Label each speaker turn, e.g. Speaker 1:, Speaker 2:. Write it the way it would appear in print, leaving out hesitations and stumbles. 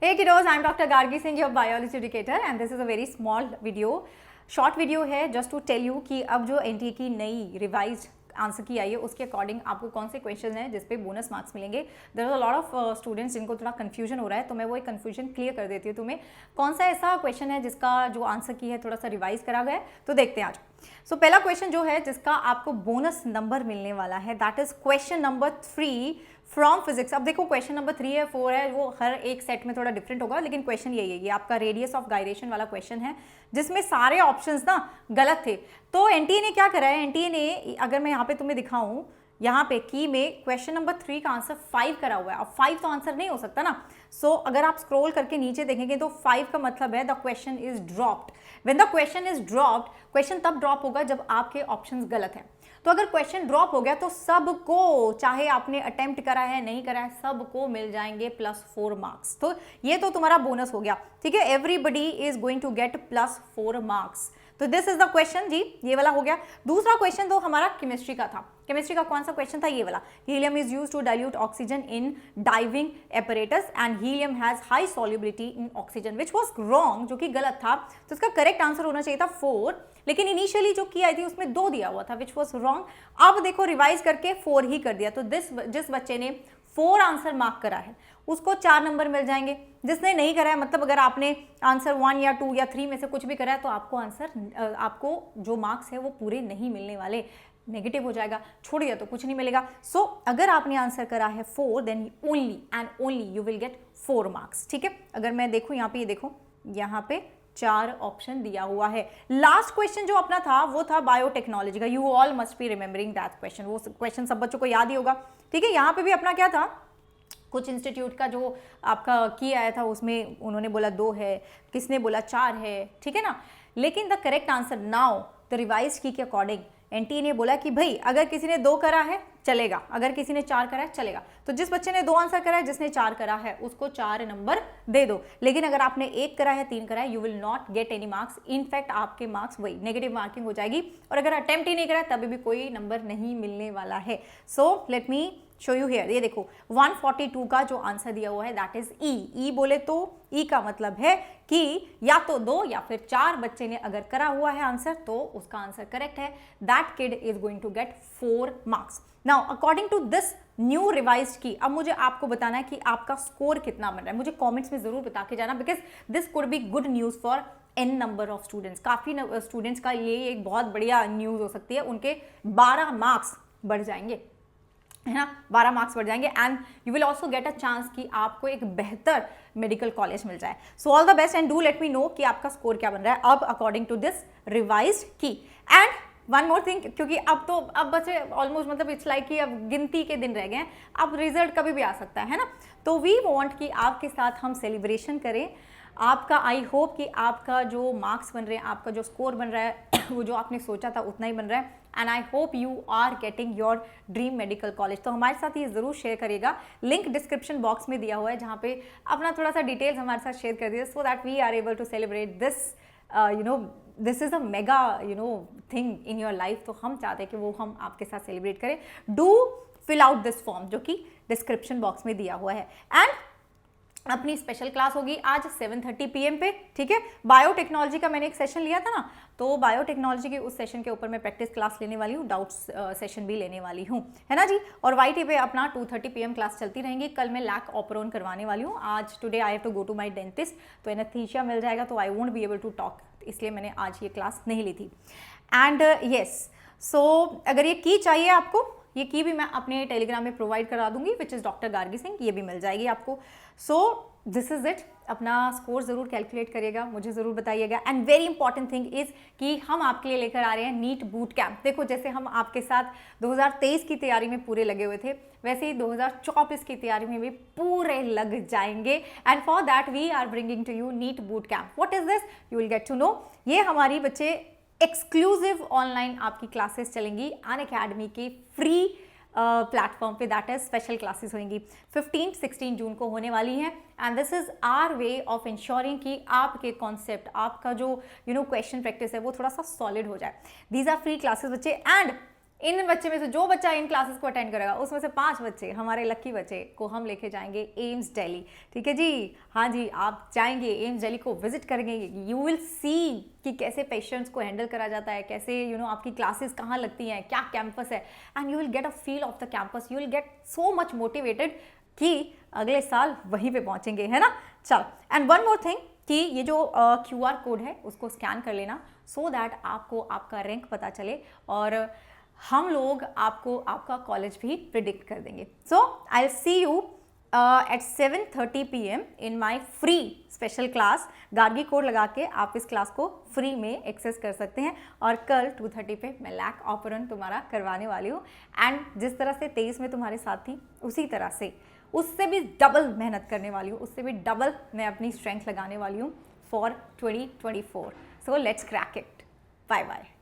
Speaker 1: Hey kiddos, I'm Dr. Gargi Singh, your biology educator, and this is a very small video. Short video है just to tell you कि अब जो NTA की नई revised answer की आई है उसके अकॉर्डिंग आपको कौन से क्वेश्चन हैं जिस पे बोनस मार्क्स मिलेंगे. There are a lot of students जिनको थोड़ा कंफ्यूजन हो रहा है, तो मैं वो एक कंफ्यूजन क्लियर कर देती हूँ तुम्हें. कौन सा ऐसा क्वेश्चन है जिसका जो आंसर की है थोड़ा सा रिवाइज करा गया है, तो देखते हैं आज. सो पहला क्वेश्चन जो है जिसका आपको बोनस नंबर मिलने वाला है that is question number 3 from physics. अब देखो क्वेश्चन नंबर 3 है 4 है, वो हर एक सेट में थोड़ा डिफरेंट होगा, लेकिन क्वेश्चन यही है. ये आपका रेडियस ऑफ गायरेशन वाला क्वेश्चन है जिसमें सारे ऑप्शंस ना गलत थे. तो एनटीए ने क्या करा है, एनटीए ने अगर मैं यहाँ पे तुम्हें दिखाऊं, यहाँ पे की में क्वेश्चन नंबर 3 का आंसर 5 करा हुआ है. अब 5 तो आंसर नहीं हो सकता ना. सो अगर आप स्क्रॉल करके नीचे देखेंगे तो 5 का मतलब है the question is dropped. When the question is dropped, question तब ड्रॉप होगा जब आपके ऑप्शंस गलत हैं. तो अगर क्वेश्चन ड्रॉप हो गया तो सबको, चाहे आपने अटेम्प्ट करा है नहीं करा है, सबको मिल जाएंगे +4 मार्क्स. तो ये तो तुम्हारा बोनस हो गया, ठीक है. Everybody is going to get +4 marks. तो दिस इज द क्वेश्चन जी, ये वाला हो गया. दूसरा क्वेश्चन तो हमारा केमिस्ट्री का था. केमिस्ट्री का कौन सा क्वेश्चन था, ये वाला. Helium is used to dilute oxygen in diving apparatus and helium has high solubility in oxygen, which was wrong, जो कि गलत था. तो इसका करेक्ट आंसर होना चाहिए था 4, लेकिन इनिशियली जो की आई थी उसमें 2 दिया हुआ था, विच वॉज रॉन्ग. अब देखो रिवाइज करके 4 ही कर दिया. तो जिस बच्चे ने 4 आंसर मार्क करा है उसको 4 नंबर मिल जाएंगे. जिसने नहीं करा है, मतलब अगर आपने आंसर 1 या 2 या 3 में से कुछ भी करा है, तो आपको जो मार्क्स है वो पूरे नहीं मिलने वाले, नेगेटिव हो जाएगा. छोड़िए तो कुछ नहीं मिलेगा. सो अगर आपने आंसर करा है 4, then only and only you will get 4 marks, ठीक है. अगर मैं देखूं यहाँ पे, ये देखो यहाँ पे 4 ऑप्शन दिया हुआ है. लास्ट क्वेश्चन जो अपना था वो था बायोटेक्नोलॉजी का. You all must be remembering that question. वो क्वेश्चन सब बच्चों को याद ही होगा, ठीक है. यहाँ पे भी अपना क्या था, कुछ इंस्टीट्यूट का जो आपका की आया था उसमें उन्होंने बोला 2 है, किसने बोला 4 है, ठीक है ना. लेकिन the correct answer now the revise की के अकॉर्डिंग एनटीए ने बोला कि भाई अगर किसी ने 2 करा है चलेगा, अगर किसी ने 4 करा है चलेगा. तो जिस बच्चे ने 2 आंसर करा है, जिसने 4 करा है उसको 4 नंबर दे दो. लेकिन अगर आपने 1 करा है, 3 करा है, you will not get any marks. In fact आपके मार्क्स वही नेगेटिव मार्किंग हो जाएगी. और अगर अटेम्प्ट ही नहीं करा है तभी भी कोई नंबर नहीं मिलने वाला है. So let me show you here. ये देखो 142 का जो आंसर दिया हुआ है दैट इज ई. बोले तो ई का मतलब है कि या तो 2 या फिर 4 बच्चे ने अगर करा हुआ है आंसर तो उसका आंसर करेक्ट है. That kid is going to get 4 marks. Now according to this new revised key, अब मुझे आपको बताना है कि आपका स्कोर कितना बन रहा है. मुझे कमेंट्स में जरूर बता के जाना, because this could be good news for n number of students. काफी स्टूडेंट्स का ये एक बहुत बढ़िया न्यूज हो सकती है. उनके 12 मार्क्स बढ़ जाएंगे, है ना. 12 मार्क्स बढ़ जाएंगे and you will also get a chance कि आपको एक बेहतर मेडिकल कॉलेज मिल जाए. So all the best and do let me know कि आपका स्कोर क्या बन रहा है अब अकॉर्डिंग टू दिस रिवाइज्ड की. एंड वन मोर थिंग, क्योंकि अब बच्चे ऑलमोस्ट, मतलब इट्स लाइक कि अब गिनती के दिन रह गए हैं, अब रिजल्ट कभी भी आ सकता है ना. तो वी वांट कि आपके साथ हम सेलिब्रेशन करें आपका. आई होप कि आपका जो मार्क्स बन रहे हैं, आपका जो स्कोर बन रहा है वो जो आपने सोचा था उतना ही बन रहा है. And I hope you are getting your dream medical college. तो हमारे साथ ये जरूर शेयर करिएगा. लिंक डिस्क्रिप्शन बॉक्स में दिया हुआ है, जहाँ पे अपना थोड़ा सा डिटेल्स हमारे साथ शेयर कर दीजिए, so that we are able to celebrate this this is a mega thing in your life. तो हम चाहते हैं कि वो हम आपके साथ सेलिब्रेट करें. Do fill out this form जो कि डिस्क्रिप्शन बॉक्स में दिया हुआ है. एंड अपनी स्पेशल क्लास होगी आज 7:30 PM पे, ठीक है. बायोटेक्नोलॉजी का मैंने एक सेशन लिया था ना, तो बायोटेक्नोलॉजी के उस सेशन के ऊपर मैं प्रैक्टिस क्लास लेने वाली हूँ, डाउट्स सेशन भी लेने वाली हूँ, है ना जी. और YT पे अपना 2:30 PM क्लास चलती रहेंगी. कल मैं लैक ऑपरोन करवाने वाली हूँ. आज today I have to go to my dentist, तो एनेस्थीसिया मिल जाएगा, तो I won't be able to talk, इसलिए मैंने आज ये क्लास नहीं ली थी. एंड येस, सो अगर ये की चाहिए आपको, ये की भी मैं अपने टेलीग्राम में प्रोवाइड करा दूंगी, which is doctor Gargi Singh, ये भी मिल जाएगी आपको. So this is it. अपना स्कोर जरूर कैलकुलेट करिएगा, मुझे जरूर बताइएगा. And very important thing is कि हम आपके लिए लेकर आ रहे हैं नीट बूट कैंप. देखो जैसे हम आपके साथ 2023 की तैयारी में पूरे लगे हुए थे, वैसे ही 2024 की तैयारी में भी पूरे लग जाएंगे. And for that we are bringing to you NEET boot camp. What is this, you will get to know. ये हमारी बच्चे एक्सक्लूसिव ऑनलाइन आपकी क्लासेस चलेंगी अनअकैडमी के फ्री प्लेटफॉर्म पे. दैट इज स्पेशल क्लासेस होंगी 15-16 जून को होने वाली हैं. And this is our way of ensuring कि आपके कॉन्सेप्ट, आपका जो क्वेश्चन प्रैक्टिस है वो थोड़ा सा सॉलिड हो जाए. दीज आर फ्री क्लासेस बच्चे. एंड इन बच्चे में से जो बच्चा इन क्लासेस को अटेंड करेगा उसमें से 5 बच्चे, हमारे लकी बच्चे को हम लेके जाएंगे एम्स दिल्ली। ठीक है जी, हाँ जी, आप जाएंगे एम्स दिल्ली को विजिट करेंगे। यू विल सी कि कैसे पेशेंट्स को हैंडल करा जाता है, कैसे आपकी क्लासेस कहाँ लगती हैं, क्या कैंपस है, and you will get a feel of the campus. You will get so much motivated कि अगले साल वहीं पे पहुंचेंगे, है ना। चल, एंड वन मोर थिंग कि ये जो QR कोड है उसको स्कैन कर लेना, सो दैट आपको आपका रैंक पता चले और हम लोग आपको आपका कॉलेज भी प्रिडिक्ट कर देंगे। So I will see you at 7:30 PM in my free special class. Gargi code लगा के आप इस क्लास को फ्री में एक्सेस कर सकते हैं। और कल 2:30 पे मैं लैक ऑपरन तुम्हारा करवाने वाली हूँ। एंड जिस तरह से 23 में तुम्हारे साथ थी, उसी तरह से उससे भी डबल मेहनत करने वाली हूँ, उससे भी डबल मैं अपनी स्ट्रेंथ लगाने वाली हूँ for 2024। So let's crack it. Bye bye.